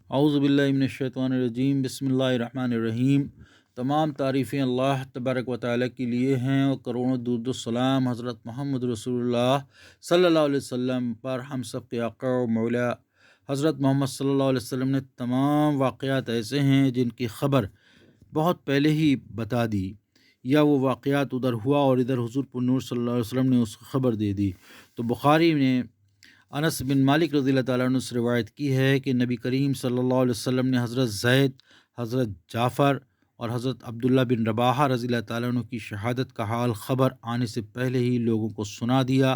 اعوذ باللہ من الشیطان الرجیم، بسم اللہ الرحمن الرحیم۔ تمام تعریفیں اللہ تبارک و تعالیٰ کے لیے ہیں، اور کروڑوں درود و سلام حضرت محمد رسول اللہ صلی اللہ علیہ وسلم پر، ہم سب کے آقا و مولا حضرت محمد صلی اللہ علیہ وسلم نے تمام واقعات ایسے ہیں جن کی خبر بہت پہلے ہی بتا دی، یا وہ واقعات ادھر ہوا اور ادھر حضور پر نور صلی اللہ علیہ وسلم نے اس کو خبر دے دی۔ تو بخاری نے انس بن مالک رضی اللہ تعالیٰ عنہ سے روایت کی ہے کہ نبی کریم صلی اللہ علیہ وسلم نے حضرت زید، حضرت جعفر اور حضرت عبداللہ بن رباحہ رضی اللہ تعالیٰ عنہ کی شہادت کا حال خبر آنے سے پہلے ہی لوگوں کو سنا دیا۔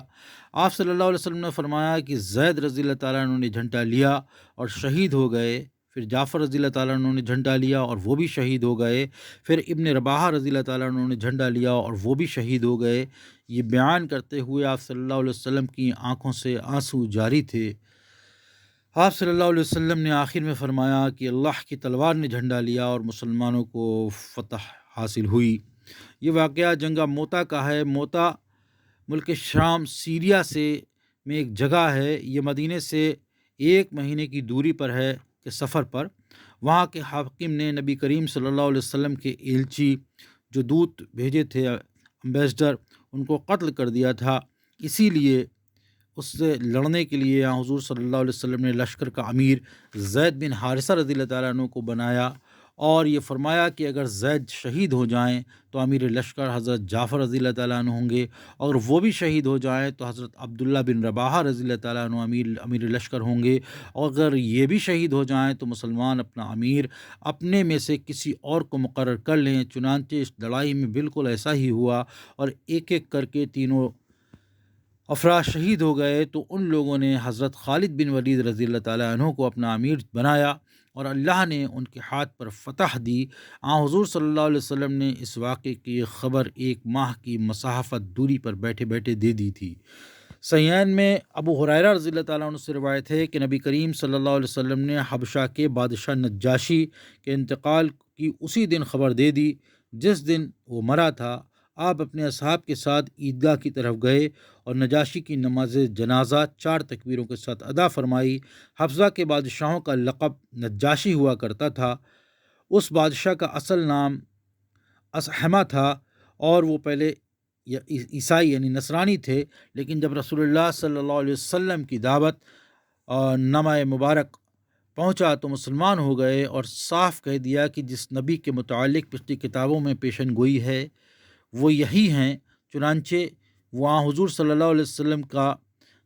آپ صلی اللہ علیہ وسلم نے فرمایا کہ زید رضی اللہ تعالیٰ عنہ نے جھنڈا لیا اور شہید ہو گئے، پھر جعفر رضی اللہ تعالیٰ عنہ نے جھنڈا لیا اور وہ بھی شہید ہو گئے، پھر ابن رباحہ رضی اللہ تعالیٰ عنہ نے جھنڈا لیا اور وہ بھی شہید ہو گئے۔ یہ بیان کرتے ہوئے آپ صلی اللہ علیہ وسلم کی آنکھوں سے آنسو جاری تھے۔ آپ صلی اللہ علیہ وسلم نے آخر میں فرمایا کہ اللہ کی تلوار نے جھنڈا لیا اور مسلمانوں کو فتح حاصل ہوئی۔ یہ واقعہ جنگہ موتا کا ہے۔ موتا ملک شام سیریا سے میں ایک جگہ ہے، یہ مدینے سے 1 مہینے کی دوری پر ہے کہ سفر پر۔ وہاں کے حاکم نے نبی کریم صلی اللہ علیہ وسلم کے ایلچی جو دودت بھیجے تھے، امبیسڈر، ان کو قتل کر دیا تھا۔ اسی لیے اس سے لڑنے کے لیے حضور صلی اللہ علیہ وسلم نے لشکر کا امیر زید بن حارثہ رضی اللہ تعالیٰ عنہ کو بنایا، اور یہ فرمایا کہ اگر زید شہید ہو جائیں تو امیر لشکر حضرت جعفر رضی اللہ تعالیٰ عنہ ہوں گے، اور وہ بھی شہید ہو جائیں تو حضرت عبداللہ بن رباحہ رضی اللہ تعالیٰ عنہ امیر لشکر ہوں گے، اور اگر یہ بھی شہید ہو جائیں تو مسلمان اپنا امیر اپنے میں سے کسی اور کو مقرر کر لیں۔ چنانچہ اس لڑائی میں بالکل ایسا ہی ہوا، اور ایک ایک کر کے تینوں افراد شہید ہو گئے۔ تو ان لوگوں نے حضرت خالد بن ولید رضی اللہ تعالیٰ عنہ کو اپنا امیر بنایا، اور اللہ نے ان کے ہاتھ پر فتح دی۔ حضور صلی اللہ علیہ وسلم نے اس واقعے کی خبر 1 ماہ کی مسافت دوری پر بیٹھے بیٹھے دے دی تھی۔ صحیحین میں ابو ہریرہ رضی اللہ تعالیٰ عنہ سے روایت ہے کہ نبی کریم صلی اللہ علیہ وسلم نے حبشہ کے بادشاہ نجاشی کے انتقال کی اسی دن خبر دے دی جس دن وہ مرا تھا۔ آپ اپنے اصحاب کے ساتھ عیدگاہ کی طرف گئے اور نجاشی کی نماز جنازہ 4 تکبیروں کے ساتھ ادا فرمائی۔ حفصہ کے بادشاہوں کا لقب نجاشی ہوا کرتا تھا۔ اس بادشاہ کا اصل نام اسحمہ تھا، اور وہ پہلے عیسائی یعنی نصرانی تھے، لیکن جب رسول اللہ صلی اللہ علیہ وسلم کی دعوت نامہ مبارک پہنچا تو مسلمان ہو گئے، اور صاف کہہ دیا کہ جس نبی کے متعلق پچھلی کتابوں میں پیشن گوئی ہے وہ یہی ہیں۔ چنانچہ وہاں حضور صلی اللہ علیہ وسلم کا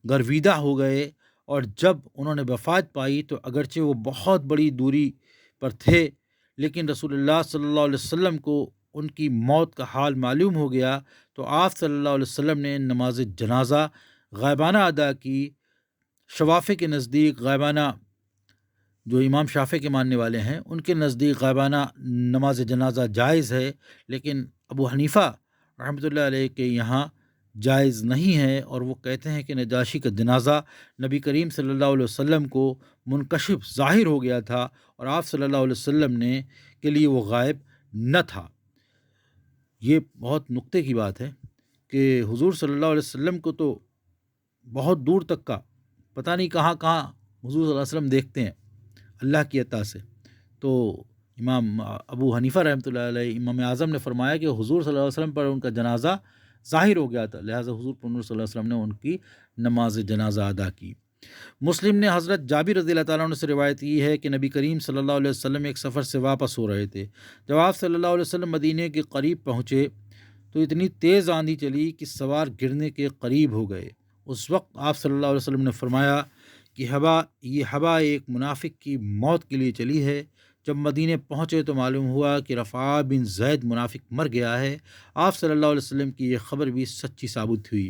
گرویدہ ہو گئے، اور جب انہوں نے وفات پائی تو اگرچہ وہ بہت بڑی دوری پر تھے، لیکن رسول اللہ صلی اللہ علیہ وسلم کو ان کی موت کا حال معلوم ہو گیا، تو آپ صلی اللہ علیہ وسلم نے نماز جنازہ غائبانہ ادا کی۔ شوافع کے نزدیک غائبانہ، جو امام شافعی کے ماننے والے ہیں، ان کے نزدیک غائبانہ نماز جنازہ جائز ہے، لیکن ابو حنیفہ رحمۃ اللہ علیہ کے یہاں جائز نہیں ہے، اور وہ کہتے ہیں کہ نجاشی کا جنازہ نبی کریم صلی اللہ علیہ وسلم کو منکشف ظاہر ہو گیا تھا، اور آپ صلی اللہ علیہ وسلم نے کے لیے وہ غائب نہ تھا۔ یہ بہت نقطے کی بات ہے کہ حضور صلی اللہ علیہ وسلم کو تو بہت دور تک کا پتہ نہیں کہاں کہاں حضور صلی اللہ علیہ وسلم دیکھتے ہیں اللہ کی عطا سے۔ تو امام ابو حنیفہ رحمۃ اللہ علیہ، امام اعظم نے فرمایا کہ حضور صلی اللہ علیہ وسلم پر ان کا جنازہ ظاہر ہو گیا تھا، لہٰذا حضور پر نور صلی اللہ علیہ وسلم نے ان کی نماز جنازہ ادا کی۔ مسلم نے حضرت جابر رضی اللہ تعالیٰ عنہ سے روایت کی ہے کہ نبی کریم صلی اللہ علیہ وسلم ایک سفر سے واپس ہو رہے تھے۔ جب آپ صلی اللہ علیہ وسلم مدینے کے قریب پہنچے تو اتنی تیز آندھی چلی کہ سوار گرنے کے قریب ہو گئے۔ اس وقت آپ صلی اللہ علیہ وسلم نے فرمایا کہ یہ ہوا ایک منافق کی موت کے لیے چلی ہے۔ جب مدینے پہنچے تو معلوم ہوا کہ رفاعہ بن زید منافق مر گیا ہے۔ آپ صلی اللہ علیہ وسلم کی یہ خبر بھی سچی ثابت ہوئی۔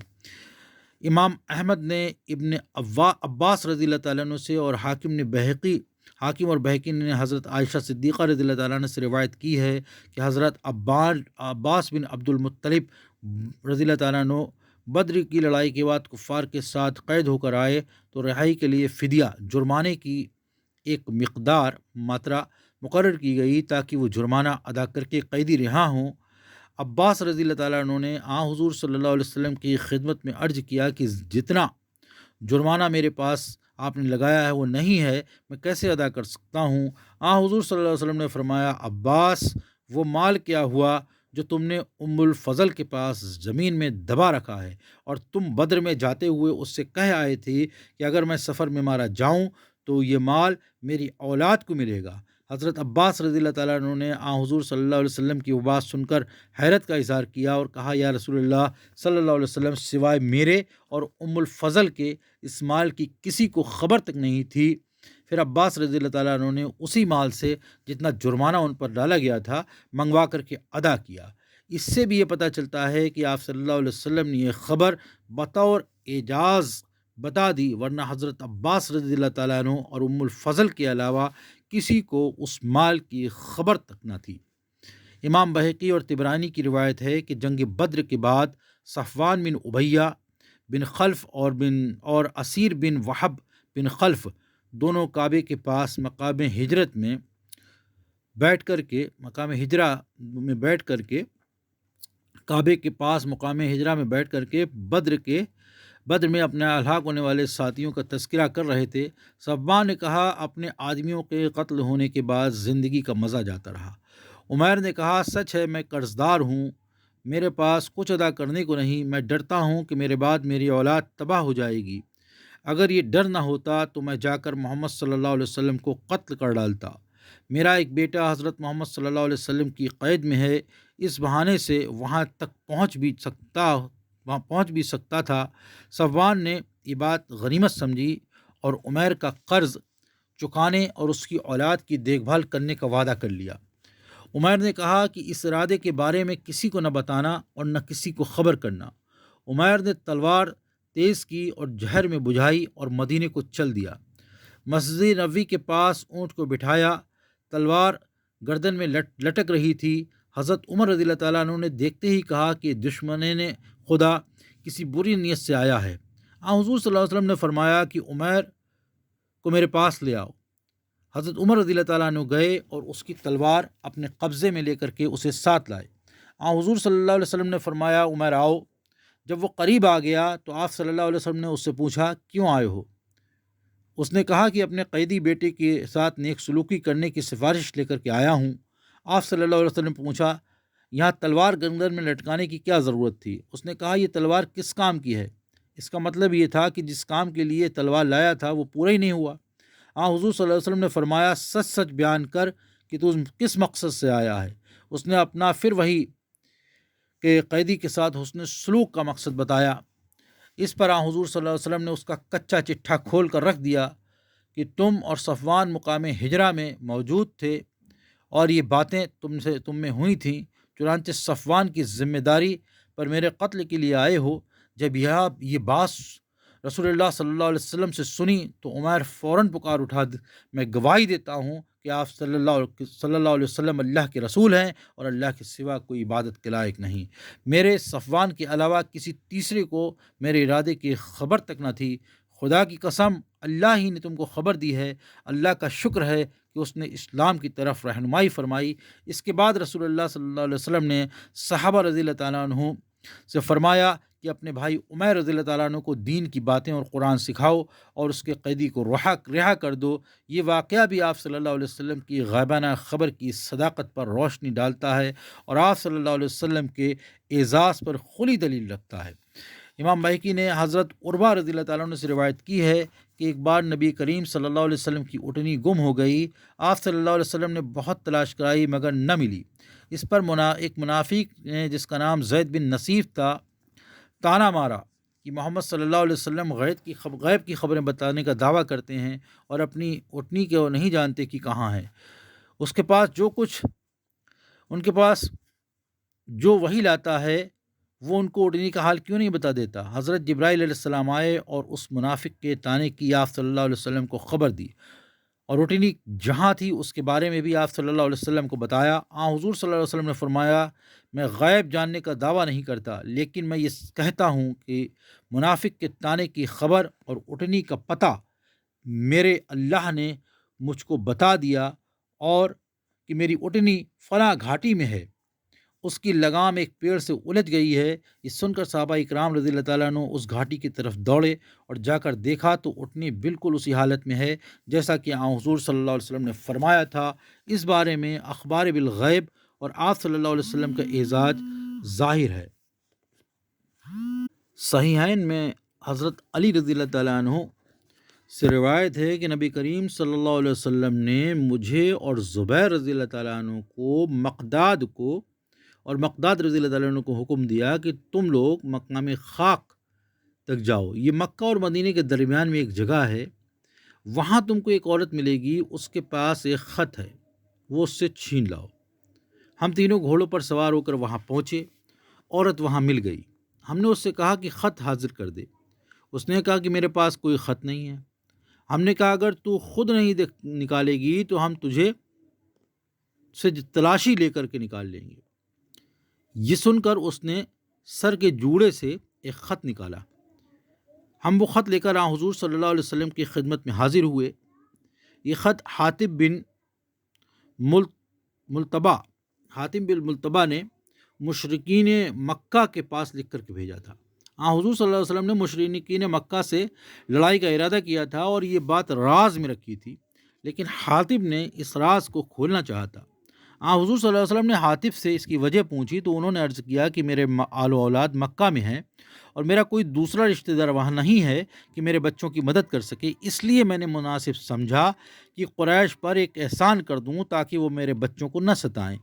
امام احمد نے ابن عباس رضی اللہ تعالیٰ عنہ سے، اور حاکم اور بہقی نے حضرت عائشہ صدیقہ رضی اللہ تعالیٰ عنہ سے روایت کی ہے کہ حضرت عباس بن عبد المطلب رضی اللہ تعالیٰ عنہ بدر کی لڑائی کے بعد کفار کے ساتھ قید ہو کر آئے تو رہائی کے لیے فدیہ، جرمانے کی ایک ماترا مقرر کی گئی تاکہ وہ جرمانہ ادا کر کے قیدی رہا ہوں۔ عباس رضی اللہ تعالیٰ عنہ نے حضور صلی اللہ علیہ وسلم کی خدمت میں عرض کیا کہ جتنا جرمانہ میرے پاس آپ نے لگایا ہے وہ نہیں ہے، میں کیسے ادا کر سکتا ہوں؟ حضور صلی اللہ علیہ وسلم نے فرمایا، عباس، وہ مال کیا ہوا جو تم نے ام الفضل کے پاس زمین میں دبا رکھا ہے، اور تم بدر میں جاتے ہوئے اس سے کہہ آئے تھے کہ اگر میں سفر میں مارا جاؤں تو یہ مال میری اولاد کو ملے گا۔ حضرت عباس رضی اللہ تعالیٰ عنہ نے حضور صلی اللہ علیہ وسلم کی وہ بات سن کر حیرت کا اظہار کیا اور کہا، یا رسول اللہ صلی اللہ علیہ وسلم، سوائے میرے اور ام الفضل کے اس مال کی کسی کو خبر تک نہیں تھی۔ پھر عباس رضی اللہ تعالیٰ عنہ نے اسی مال سے جتنا جرمانہ ان پر ڈالا گیا تھا منگوا کر کے ادا کیا۔ اس سے بھی یہ پتہ چلتا ہے کہ آپ صلی اللہ علیہ وسلم نے یہ خبر بطور اعجاز بتا دی، ورنہ حضرت عباس رضی اللہ تعالیٰ عنہ اور ام الفضل کے علاوہ کسی کو اس مال کی خبر تک نہ تھی۔ امام بہقی اور طبرانی کی روایت ہے کہ جنگ بدر کے بعد صفوان بن امیہ بن خلف اور اسیر بن وہب بن خلف دونوں کعبے کے پاس مقام ہجرہ میں بیٹھ کر کے کعبے کے پاس مقام ہجرہ میں بیٹھ کر کے بدر میں اپنے الحاق ہونے والے ساتھیوں کا تذکرہ کر رہے تھے۔ صفوان نے کہا، اپنے آدمیوں کے قتل ہونے کے بعد زندگی کا مزہ جاتا رہا۔ عمیر نے کہا، سچ ہے میں قرض دار ہوں، میرے پاس کچھ ادا کرنے کو نہیں، میں ڈرتا ہوں کہ میرے بعد میری اولاد تباہ ہو جائے گی، اگر یہ ڈر نہ ہوتا تو میں جا کر محمد صلی اللہ علیہ وسلم کو قتل کر ڈالتا۔ میرا ایک بیٹا حضرت محمد صلی اللہ علیہ وسلم کی قید میں ہے، اس بہانے سے وہاں تک پہنچ بھی سکتا تھا۔ صفوان نے یہ بات غنیمت سمجھی اور عمیر کا قرض چکانے اور اس کی اولاد کی دیکھ بھال کرنے کا وعدہ کر لیا۔ عمیر نے کہا کہ اس ارادے کے بارے میں کسی کو نہ بتانا اور نہ کسی کو خبر کرنا۔ عمیر نے تلوار تیز کی اور جہر میں بجھائی اور مدینے کو چل دیا۔ مسجد نبوی کے پاس اونٹ کو بٹھایا، تلوار گردن میں لٹک رہی تھی۔ حضرت عمر رضی اللہ تعالیٰ عنہ نے دیکھتے ہی کہا کہ دشمن نے خدا کسی بری نیت سے آیا ہے۔ حضور صلی اللہ علیہ وسلم نے فرمایا کہ عمیر کو میرے پاس لے آؤ۔ حضرت عمر رضی اللہ تعالیٰ عنہ گئے اور اس کی تلوار اپنے قبضے میں لے کر کے اسے ساتھ لائے۔ حضور صلی اللہ علیہ وسلم نے فرمایا، عمیر آؤ۔ جب وہ قریب آ گیا تو آپ صلی اللہ علیہ وسلم نے اس سے پوچھا، کیوں آئے ہو؟ اس نے کہا کہ اپنے قیدی بیٹے کے ساتھ نیک سلوکی کرنے کی سفارش لے کر کے آیا ہوں۔ آپ صلی اللہ علیہ وسلم نے پوچھا، یہاں تلوار گردن میں لٹکانے کی کیا ضرورت تھی؟ اس نے کہا، یہ تلوار کس کام کی ہے؟ اس کا مطلب یہ تھا کہ جس کام کے لیے تلوار لایا تھا وہ پورا ہی نہیں ہوا۔ حضور صلی اللہ علیہ وسلم نے فرمایا، سچ سچ بیان کر کہ تو کس مقصد سے آیا ہے؟ اس نے اپنا پھر وہی کہ قیدی کے ساتھ حسن سلوک کا مقصد بتایا۔ اس پر حضور صلی اللہ علیہ وسلم نے اس کا کچا چٹھا کھول کر رکھ دیا کہ تم اور صفوان مقام ہجرہ میں موجود تھے اور یہ باتیں تم میں ہوئی تھیں، چنانچہ صفوان کی ذمہ داری پر میرے قتل کے لیے آئے ہو۔ جب یہ بات رسول اللہ صلی اللہ علیہ وسلم سے سنی تو عمیر فوراً پکار اٹھا، میں گواہی دیتا ہوں کہ آپ صلی اللہ علیہ وسلم اللہ کے رسول ہیں اور اللہ کے سوا کوئی عبادت کے لائق نہیں۔ میرے صفوان کے علاوہ کسی تیسرے کو میرے ارادے کی خبر تک نہ تھی۔ خدا کی قسم، اللہ ہی نے تم کو خبر دی ہے۔ اللہ کا شکر ہے کہ اس نے اسلام کی طرف رہنمائی فرمائی۔ اس کے بعد رسول اللہ صلی اللہ علیہ وسلم نے صحابہ رضی اللہ تعالیٰ عنہ سے فرمایا کہ اپنے بھائی عمیر رضی اللہ تعالیٰ عنہ کو دین کی باتیں اور قرآن سکھاؤ اور اس کے قیدی کو رہا کر دو۔ یہ واقعہ بھی آپ صلی اللہ علیہ وسلم کی غائبانہ خبر کی صداقت پر روشنی ڈالتا ہے اور آپ صلی اللہ علیہ وسلم کے اعزاز پر کھلی دلیل رکھتا ہے۔ امام بہقی نے حضرت عربہ رضی اللہ تعالیٰ عنہ سے روایت کی ہے کہ ایک بار نبی کریم صلی اللہ علیہ وسلم کی اونٹنی گم ہو گئی۔ آپ صلی اللہ علیہ وسلم نے بہت تلاش کرائی مگر نہ ملی۔ اس پر ایک منافق نے جس کا نام زید بن نصیف تھا تانا مارا کہ محمد صلی اللہ علیہ وسلم غیب کی خبریں بتانے کا دعویٰ کرتے ہیں اور اپنی اونٹنی کو نہیں جانتے کہ کہاں ہے۔ ان کے پاس جو وحی لاتا ہے وہ ان کو اونٹنی کا حال کیوں نہیں بتا دیتا؟ حضرت جبرائیل علیہ السلام آئے اور اس منافق کے تانے کی آپ صلی اللہ علیہ وسلم کو خبر دی اور اونٹنی جہاں تھی اس کے بارے میں بھی آپ صلی اللہ علیہ وسلم کو بتایا۔ حضور صلی اللہ علیہ وسلم نے فرمایا، میں غیب جاننے کا دعویٰ نہیں کرتا، لیکن میں یہ کہتا ہوں کہ منافق کے تانے کی خبر اور اونٹنی کا پتہ میرے اللہ نے مجھ کو بتا دیا اور کہ میری اونٹنی فلاں گھاٹی میں ہے، اس کی لگام ایک پیڑ سے الجھ گئی ہے۔ یہ سن کر صحابہ اکرام رضی اللہ تعالیٰ عنہ اس گھاٹی کی طرف دوڑے اور جا کر دیکھا تو اٹھنی بالکل اسی حالت میں ہے جیسا کہ حضور صلی اللہ علیہ وسلم نے فرمایا تھا۔ اس بارے میں اخبار بالغیب اور آپ صلی اللہ علیہ وسلم کا اعزاز ظاہر ہے۔ صحیحین میں حضرت علی رضی اللہ تعالیٰ عنہ سے روایت ہے کہ نبی کریم صلی اللہ علیہ وسلم نے مجھے اور زبیر رضی اللہ تعالیٰ عنہ کو مقداد رضی اللہ تعالیٰ عنہ کو حکم دیا کہ تم لوگ مقام خاک تک جاؤ۔ یہ مکہ اور مدینے کے درمیان میں ایک جگہ ہے، وہاں تم کو ایک عورت ملے گی، اس کے پاس ایک خط ہے، وہ اس سے چھین لاؤ۔ ہم تینوں گھوڑوں پر سوار ہو کر وہاں پہنچے۔ عورت وہاں مل گئی۔ ہم نے اس سے کہا کہ خط حاضر کر دے۔ اس نے کہا کہ میرے پاس کوئی خط نہیں ہے۔ ہم نے کہا اگر تو خود نہیں نکالے گی تو ہم تجھے سے تلاشی لے کر کے نکال لیں گے۔ یہ سن کر اس نے سر کے جوڑے سے ایک خط نکالا۔ ہم وہ خط لے کر حضور صلی اللہ علیہ وسلم کی خدمت میں حاضر ہوئے۔ یہ خط حاتب بن ملتبہ نے مشرکین مکہ کے پاس لکھ کر کے بھیجا تھا۔ حضور صلی اللہ علیہ وسلم نے مشرکین مکہ سے لڑائی کا ارادہ کیا تھا اور یہ بات راز میں رکھی تھی، لیکن حاتب نے اس راز کو کھولنا چاہا تھا۔ حضور صلی اللہ علیہ وسلم نے حاتب سے اس کی وجہ پوچھی تو انہوں نے عرض کیا کہ میرے آل و اولاد مکہ میں ہیں اور میرا کوئی دوسرا رشتہ دار وہاں نہیں ہے کہ میرے بچوں کی مدد کر سکے، اس لیے میں نے مناسب سمجھا کہ قریش پر ایک احسان کر دوں تاکہ وہ میرے بچوں کو نہ ستائیں۔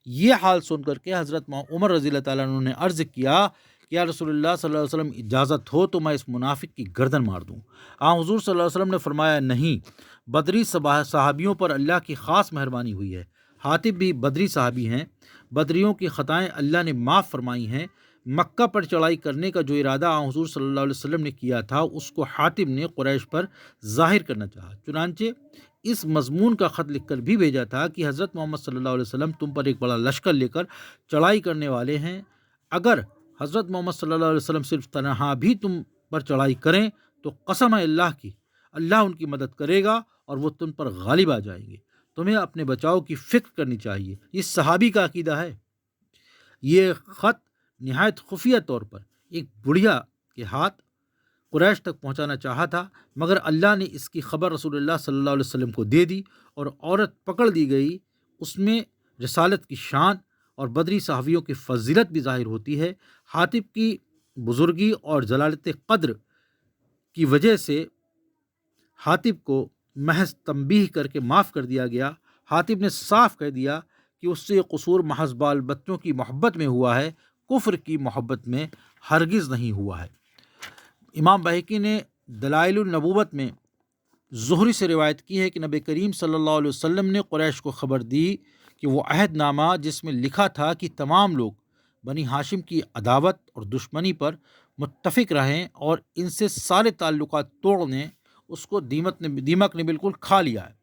یہ حال سن کر کے حضرت عمر رضی اللہ تعالیٰ عنہ نے عرض کیا کہ یا رسول اللہ صلی اللہ علیہ وسلم اجازت ہو تو میں اس منافق کی گردن مار دوں۔ حضور صلی اللہ علیہ وسلم نے فرمایا نہیں، بدری صحابیوں پر اللہ کی خاص مہربانی ہوئی ہے۔ حاتب بھی بدری صحابی ہیں، بدریوں کی خطائیں اللہ نے معاف فرمائی ہیں۔ مکہ پر چڑھائی کرنے کا جو ارادہ حضور صلی اللہ علیہ وسلم نے کیا تھا اس کو حاتب نے قریش پر ظاہر کرنا چاہا، چنانچہ اس مضمون کا خط لکھ کر بھی بھیجا تھا کہ حضرت محمد صلی اللہ علیہ وسلم تم پر ایک بڑا لشکر لے کر چڑھائی کرنے والے ہیں۔ اگر حضرت محمد صلی اللہ علیہ وسلم صرف تنہا بھی تم پر چڑھائی کریں تو قسم ہے اللہ کی، اللہ ان کی مدد کرے گا اور وہ تم پر غالب آ جائیں گے۔ تمہیں اپنے بچاؤ کی فکر کرنی چاہیے۔ یہ صحابی کا عقیدہ ہے۔ یہ خط نہایت خفیہ طور پر ایک بڑھیا کے ہاتھ قریش تک پہنچانا چاہا تھا، مگر اللہ نے اس کی خبر رسول اللہ صلی اللہ علیہ وسلم کو دے دی اور عورت پکڑ دی گئی۔ اس میں رسالت کی شان اور بدری صحابیوں کی فضیلت بھی ظاہر ہوتی ہے۔ حاتب کی بزرگی اور جلالت قدر کی وجہ سے حاتب کو محض تنبیہ کر کے معاف کر دیا گیا۔ حاتب نے صاف کہہ دیا کہ اس سے یہ قصور محض بال بچوں کی محبت میں ہوا ہے، کفر کی محبت میں ہرگز نہیں ہوا ہے۔ امام بہقی نے دلائل النبوت میں زہری سے روایت کی ہے کہ نبی کریم صلی اللہ علیہ وسلم نے قریش کو خبر دی کہ وہ عہد نامہ جس میں لکھا تھا کہ تمام لوگ بنی ہاشم کی عداوت اور دشمنی پر متفق رہیں اور ان سے سارے تعلقات توڑ دیں، اس کو دیمک نے بالکل کھا لیا ہے۔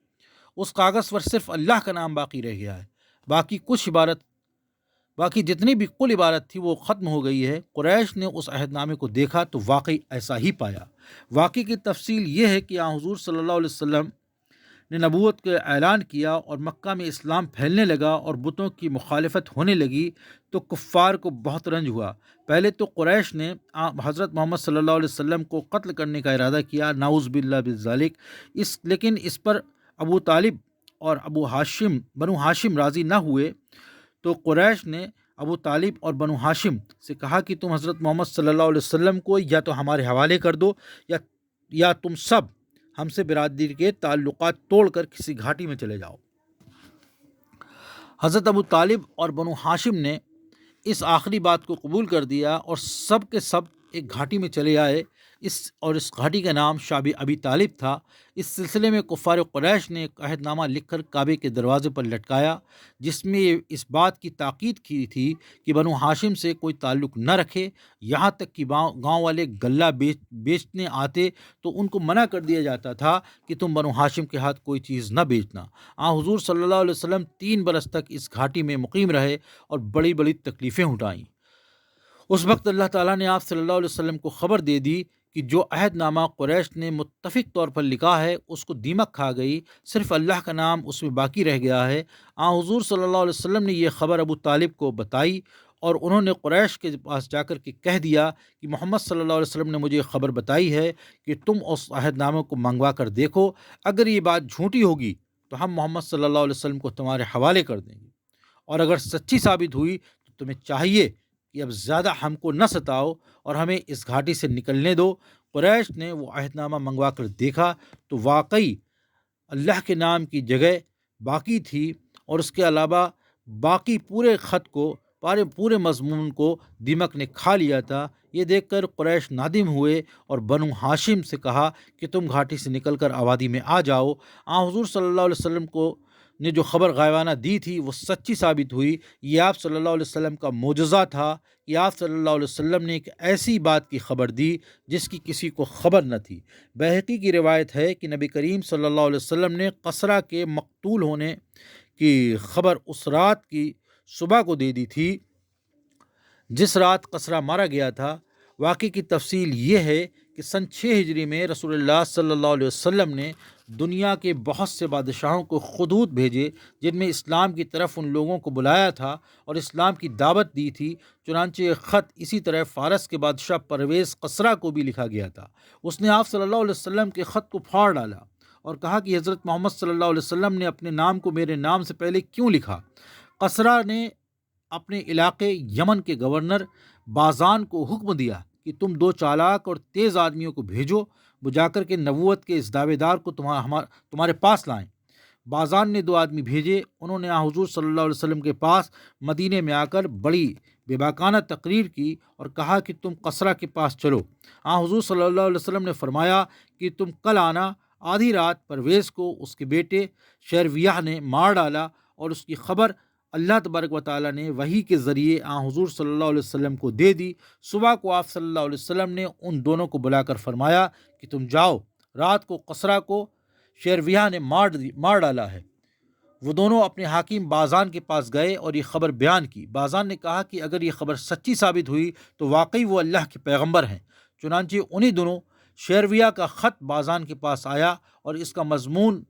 اس کاغذ پر صرف اللہ کا نام باقی رہ گیا ہے، باقی جتنی بھی کل عبارت تھی وہ ختم ہو گئی ہے۔ قریش نے اس عہد نامے کو دیکھا تو واقعی ایسا ہی پایا۔ واقعی کی تفصیل یہ ہے کہ حضور صلی اللہ علیہ وسلم نے نبوت کا اعلان کیا اور مکہ میں اسلام پھیلنے لگا اور بتوں کی مخالفت ہونے لگی تو کفار کو بہت رنج ہوا۔ پہلے تو قریش نے حضرت محمد صلی اللہ علیہ وسلم کو قتل کرنے کا ارادہ کیا، نعوذ باللہ بذالک، لیکن اس پر ابو طالب اور بنو ہاشم راضی نہ ہوئے تو قریش نے ابو طالب اور بنو ہاشم سے کہا کہ تم حضرت محمد صلی اللہ علیہ وسلم کو یا تو ہمارے حوالے کر دو یا تم سب ہم سے برادری کے تعلقات توڑ کر کسی گھاٹی میں چلے جاؤ۔ حضرت ابو طالب اور بنو ہاشم نے اس آخری بات کو قبول کر دیا اور سب کے سب ایک گھاٹی میں چلے آئے۔ اس گھاٹی کا نام شعب ابی طالب تھا۔ اس سلسلے میں کفار قریش نے ایک عہد نامہ لکھ کر کعبے کے دروازے پر لٹکایا، جس میں یہ اس بات کی تاکید کی تھی کہ بنو ہاشم سے کوئی تعلق نہ رکھے، یہاں تک کہ گاؤں والے غلہ بیچنے آتے تو ان کو منع کر دیا جاتا تھا کہ تم بنو ہاشم کے ہاتھ کوئی چیز نہ بیچنا۔ حضور صلی اللہ علیہ وسلم 3 برس تک اس گھاٹی میں مقیم رہے اور بڑی بڑی تکلیفیں اٹھائیں۔ اس وقت اللہ تعالیٰ نے آپ صلی اللہ علیہ وسلم کو خبر دے دی کہ جو عہد نامہ قریش نے متفق طور پر لکھا ہے اس کو دیمک کھا گئی، صرف اللہ کا نام اس میں باقی رہ گیا ہے۔ حضور صلی اللہ علیہ وسلم نے یہ خبر ابو طالب کو بتائی اور انہوں نے قریش کے پاس جا کر کے کہہ دیا کہ محمد صلی اللہ علیہ وسلم نے مجھے خبر بتائی ہے کہ تم اس عہد نامے کو منگوا کر دیکھو، اگر یہ بات جھوٹی ہوگی تو ہم محمد صلی اللہ علیہ وسلم کو تمہارے حوالے کر دیں گے، اور اگر سچی ثابت ہوئی تو تمہیں چاہیے کہ اب زیادہ ہم کو نہ ستاؤ اور ہمیں اس گھاٹی سے نکلنے دو۔ قریش نے وہ عہد نامہ منگوا کر دیکھا تو واقعی اللہ کے نام کی جگہ باقی تھی، اور اس کے علاوہ باقی پورے خط کو، پورے مضمون کو دیمک نے کھا لیا تھا۔ یہ دیکھ کر قریش نادم ہوئے اور بنو ہاشم سے کہا کہ تم گھاٹی سے نکل کر آبادی میں آ جاؤ۔ حضور صلی اللہ علیہ وسلم کو نے جو خبر غائبانہ دی تھی وہ سچی ثابت ہوئی۔ یہ آپ صلی اللہ علیہ وسلم کا معجزہ تھا کہ آپ صلی اللہ علیہ وسلم نے ایک ایسی بات کی خبر دی جس کی کسی کو خبر نہ تھی۔ بہقی کی روایت ہے کہ نبی کریم صلی اللہ علیہ وسلم نے قصرہ کے مقتول ہونے کی خبر اس رات کی صبح کو دے دی تھی جس رات قصرہ مارا گیا تھا۔ واقعے کی تفصیل یہ ہے کہ سن 6 ہجری میں رسول اللہ صلی اللہ علیہ وسلم نے دنیا کے بہت سے بادشاہوں کو خطوط بھیجے جن میں اسلام کی طرف ان لوگوں کو بلایا تھا اور اسلام کی دعوت دی تھی۔ چنانچہ ایک خط اسی طرح فارس کے بادشاہ پرویز قصرہ کو بھی لکھا گیا تھا۔ اس نے آپ صلی اللہ علیہ وسلم کے خط کو پھاڑ ڈالا اور کہا کہ حضرت محمد صلی اللہ علیہ وسلم نے اپنے نام کو میرے نام سے پہلے کیوں لکھا؟ قصرہ نے اپنے علاقے یمن کے گورنر بازان کو حکم دیا کہ تم 2 چالاک اور تیز آدمیوں کو بھیجو، وہ جا کر کے نبوت کے اس دعوے دار کو تمہارے پاس لائیں۔ بازان نے 2 آدمی بھیجے، انہوں نے حضور صلی اللہ علیہ وسلم کے پاس مدینے میں آ کر بڑی بے باکانہ تقریر کی اور کہا کہ تم قصرہ کے پاس چلو۔ حضور صلی اللہ علیہ وسلم نے فرمایا کہ تم کل آنا۔ آدھی رات پرویز کو اس کے بیٹے شیرویہ نے مار ڈالا اور اس کی خبر اللہ تبارک و تعالیٰ نے وحی کے ذریعے حضور صلی اللہ علیہ وسلم کو دے دی۔ صبح کو آپ صلی اللہ علیہ وسلم نے ان دونوں کو بلا کر فرمایا کہ تم جاؤ، رات کو قصرہ کو شیرویہ نے مار ڈالا ہے۔ وہ دونوں اپنے حاکم بازان کے پاس گئے اور یہ خبر بیان کی۔ بازان نے کہا کہ اگر یہ خبر سچی ثابت ہوئی تو واقعی وہ اللہ کے پیغمبر ہیں۔ چنانچہ انہی دنوں شیرویہ کا خط بازان کے پاس آیا اور اس کا مضمون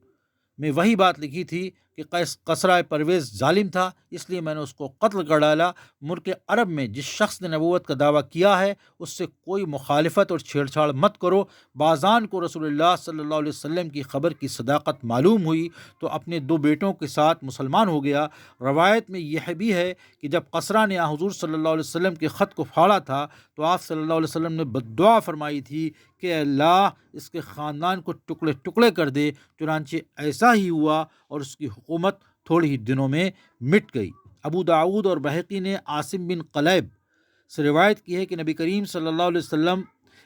میں وہی بات لکھی تھی کہ قصرہ پرویز ظالم تھا، اس لیے میں نے اس کو قتل کر ڈالا۔ ملک عرب میں جس شخص نے نبوت کا دعویٰ کیا ہے اس سے کوئی مخالفت اور چھیڑ چھاڑ مت کرو۔ بازان کو رسول اللہ صلی اللہ علیہ وسلم کی خبر کی صداقت معلوم ہوئی تو اپنے 2 بیٹوں کے ساتھ مسلمان ہو گیا۔ روایت میں یہ بھی ہے کہ جب قصرہ نے حضور صلی اللہ علیہ وسلم کے خط کو پھاڑا تھا تو آپ صلی اللہ علیہ وسلم نے بددعا فرمائی تھی کہ اللہ اس کے خاندان کو ٹکڑے ٹکڑے کر دے۔ چنانچہ ایسا ہی ہوا اور اس کی حکومت تھوڑے ہی دنوں میں مٹ گئی۔ ابو داؤد اور بہقی نے عاصم بن قلیب سے روایت کی ہے کہ نبی کریم صلی اللہ علیہ وسلم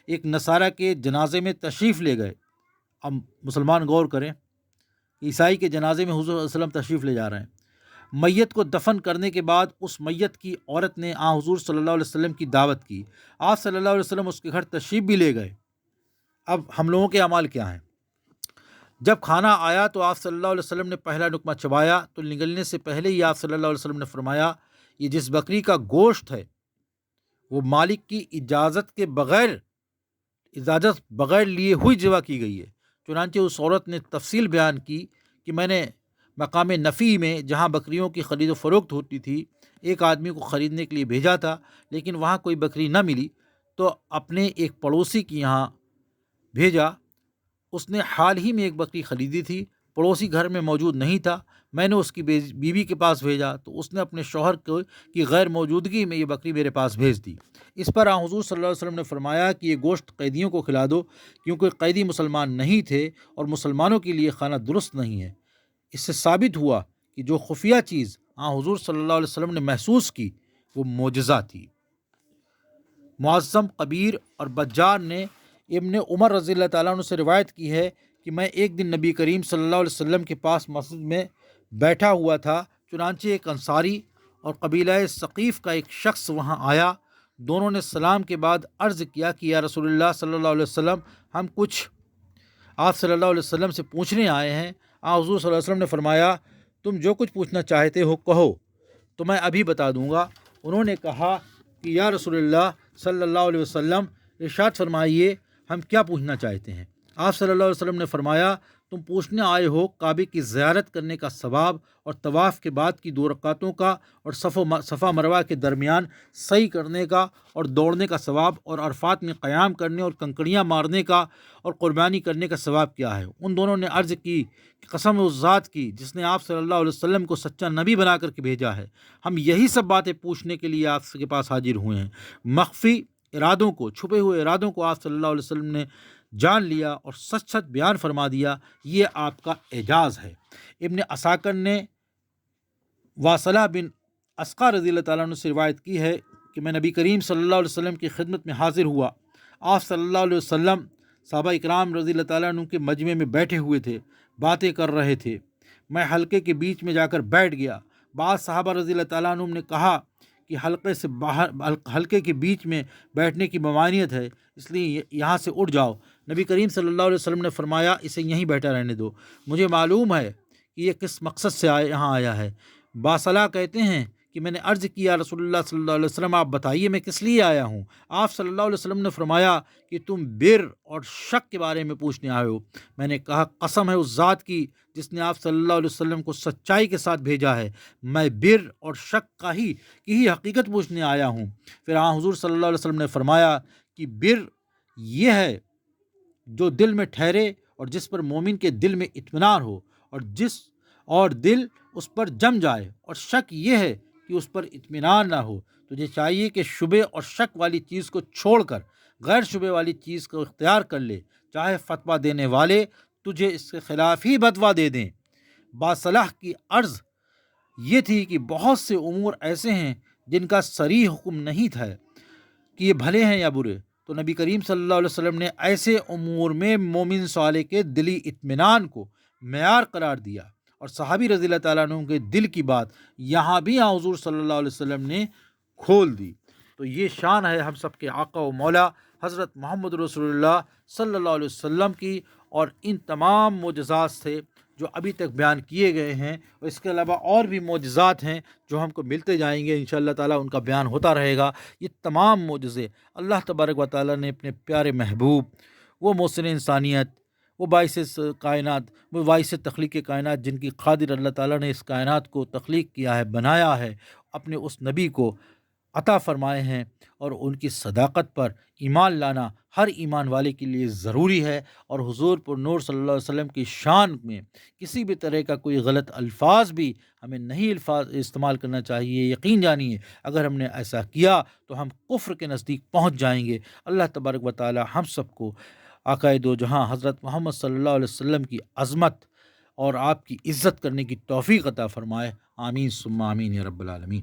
ایک نصارہ کے جنازے میں تشریف لے گئے۔ اب مسلمان غور کریں، عیسائی کے جنازے میں حضور صلی اللہ علیہ وسلم تشریف لے جا رہے ہیں۔ میت کو دفن کرنے کے بعد اس میت کی عورت نے حضور صلی اللہ علیہ وسلم کی دعوت کی۔ آپ صلی اللہ علیہ وسلم اس کے گھر تشریف بھی لے گئے۔ اب ہم لوگوں کے اعمال کیا ہیں؟ جب کھانا آیا تو آپ صلی اللہ علیہ وسلم نے پہلا لقمہ چبایا تو نگلنے سے پہلے ہی آپ صلی اللہ علیہ وسلم نے فرمایا یہ جس بکری کا گوشت ہے وہ مالک کی اجازت بغیر لیے ہوئی ذبح کی گئی ہے۔ چنانچہ اس عورت نے تفصیل بیان کی کہ میں نے مقام نفی میں جہاں بکریوں کی خرید و فروخت ہوتی تھی ایک آدمی کو خریدنے کے لیے بھیجا تھا، لیکن وہاں کوئی بکری نہ ملی تو اپنے ایک پڑوسی کے یہاں بھیجا۔ اس نے حال ہی میں ایک بکری خریدی تھی، پڑوسی گھر میں موجود نہیں تھا، میں نے اس کی بیوی کے پاس بھیجا تو اس نے اپنے شوہر کی غیر موجودگی میں یہ بکری میرے پاس بھیج دی۔ اس پر حضور صلی اللہ علیہ وسلم نے فرمایا کہ یہ گوشت قیدیوں کو کھلا دو، کیونکہ قیدی مسلمان نہیں تھے اور مسلمانوں کے لیے کھانا درست نہیں ہے۔ اس سے ثابت ہوا کہ جو خفیہ چیز حضور صلی اللہ علیہ وسلم نے محسوس کی وہ معجزہ تھی۔ معظم قبیر اور بجار نے ابن عمر رضی اللہ تعالیٰ عنہ سے روایت کی ہے کہ میں ایک دن نبی کریم صلی اللہ علیہ وسلم کے پاس مسجد میں بیٹھا ہوا تھا، چنانچہ ایک انصاری اور قبیلہ ثقیف کا ایک شخص وہاں آیا۔ دونوں نے سلام کے بعد عرض کیا کہ یا رسول اللہ صلی اللہ علیہ وسلم، ہم کچھ آپ صلی اللہ علیہ وسلم سے پوچھنے آئے ہیں۔ حضور صلی اللہ علیہ وسلم نے فرمایا تم جو کچھ پوچھنا چاہتے ہو کہو تو میں ابھی بتا دوں گا۔ انہوں نے کہا کہ یا رسول اللہ صلی اللہ علیہ وسلم ارشاد فرمائیے ہم کیا پوچھنا چاہتے ہیں؟ آپ صلی اللہ علیہ وسلم نے فرمایا، تم پوچھنے آئے ہو کعبے کی زیارت کرنے کا ثواب اور طواف کے بعد کی 2 رکعتوں کا اور صفا مروہ کے درمیان سعی کرنے کا اور دوڑنے کا ثواب اور عرفات میں قیام کرنے اور کنکڑیاں مارنے کا اور قربانی کرنے کا ثواب کیا ہے؟ ان دونوں نے عرض کی کہ قسم اس ذات کی جس نے آپ صلی اللہ علیہ وسلم کو سچا نبی بنا کر کے بھیجا ہے، ہم یہی سب باتیں پوچھنے کے لیے آپ کے پاس حاضر ہوئے ہیں۔ مخفی ارادوں کو، چھپے ہوئے ارادوں کو آپ صلی اللہ علیہ وسلم نے جان لیا اور سچ سچ بیان فرما دیا، یہ آپ کا اعجاز ہے۔ ابن عساکر نے واصلہ بن اسقا رضی اللہ تعالیٰ عنہ سے روایت کی ہے کہ میں نبی کریم صلی اللہ علیہ وسلم کی خدمت میں حاضر ہوا۔ آپ صلی اللہ علیہ وسلم صحابہ اکرام رضی اللہ تعالیٰ عنہ کے مجمع میں بیٹھے ہوئے تھے، باتیں کر رہے تھے۔ میں حلقے کے بیچ میں جا کر بیٹھ گیا۔ بعض صحابہ رضی اللہ تعالیٰ عنہ نے کہا کہ حلقے کے بیچ میں بیٹھنے کی ممانعت ہے، اس لیے یہاں سے اٹھ جاؤ۔ نبی کریم صلی اللہ علیہ وسلم نے فرمایا، اسے یہیں بیٹھا رہنے دو، مجھے معلوم ہے کہ یہ کس مقصد سے یہاں آیا ہے۔ باصلہ کہتے ہیں کہ میں نے عرض کیا، رسول اللہ صلی اللہ علیہ وسلم آپ بتائیے میں کس لیے آیا ہوں؟ آپ صلی اللہ علیہ وسلم نے فرمایا کہ تم بر اور شک کے بارے میں پوچھنے آئے ہو۔ میں نے کہا، قسم ہے اس ذات کی جس نے آپ صلی اللہ علیہ وسلم کو سچائی کے ساتھ بھیجا ہے، میں بر اور شک کی ہی حقیقت پوچھنے آیا ہوں۔ پھر حضور صلی اللہ علیہ وسلم نے فرمایا کہ بر یہ ہے جو دل میں ٹھہرے اور جس پر مومن کے دل میں اطمینان ہو اور دل اس پر جم جائے، اور شک یہ ہے کہ اس پر اطمینان نہ ہو۔ تجھے چاہیے کہ شبے اور شک والی چیز کو چھوڑ کر غیر شبے والی چیز کو اختیار کر لے، چاہے فتویٰ دینے والے تجھے اس کے خلاف ہی فتویٰ دے دیں۔ باصلح کی عرض یہ تھی کہ بہت سے امور ایسے ہیں جن کا صریح حکم نہیں تھا کہ یہ بھلے ہیں یا برے، تو نبی کریم صلی اللہ علیہ وسلم نے ایسے امور میں مومن صالح کے دلی اطمینان کو معیار قرار دیا، اور صحابی رضی اللہ تعالیٰ عنہ کے دل کی بات یہاں بھی حضور صلی اللہ علیہ وسلم نے کھول دی۔ تو یہ شان ہے ہم سب کے آقا و مولا حضرت محمد رسول اللہ صلی اللہ علیہ وسلم کی، اور ان تمام معجزات سے جو ابھی تک بیان کیے گئے ہیں، اور اس کے علاوہ اور بھی معجزات ہیں جو ہم کو ملتے جائیں گے، انشاءاللہ تعالیٰ ان کا بیان ہوتا رہے گا۔ یہ تمام معجزے اللہ تبارک و تعالیٰ نے اپنے پیارے محبوب، وہ محسن انسانیت، وہ باعث کائنات، وہ باعث تخلیق کائنات، جن کی قادر اللہ تعالیٰ نے اس کائنات کو تخلیق کیا ہے، بنایا ہے، اپنے اس نبی کو عطا فرمائے ہیں، اور ان کی صداقت پر ایمان لانا ہر ایمان والے کے لیے ضروری ہے۔ اور حضور پر نور صلی اللہ علیہ وسلم کی شان میں کسی بھی طرح کا کوئی غلط الفاظ بھی ہمیں نہیں استعمال کرنا چاہیے۔ یقین جانیے اگر ہم نے ایسا کیا تو ہم کفر کے نزدیک پہنچ جائیں گے۔ اللہ تبارک و تعالی ہم سب کو آقا دو جہاں حضرت محمد صلی اللہ علیہ وسلم کی عظمت اور آپ کی عزت کرنے کی توفیق عطا فرمائے۔ آمین ثم آمین یا رب العالمین۔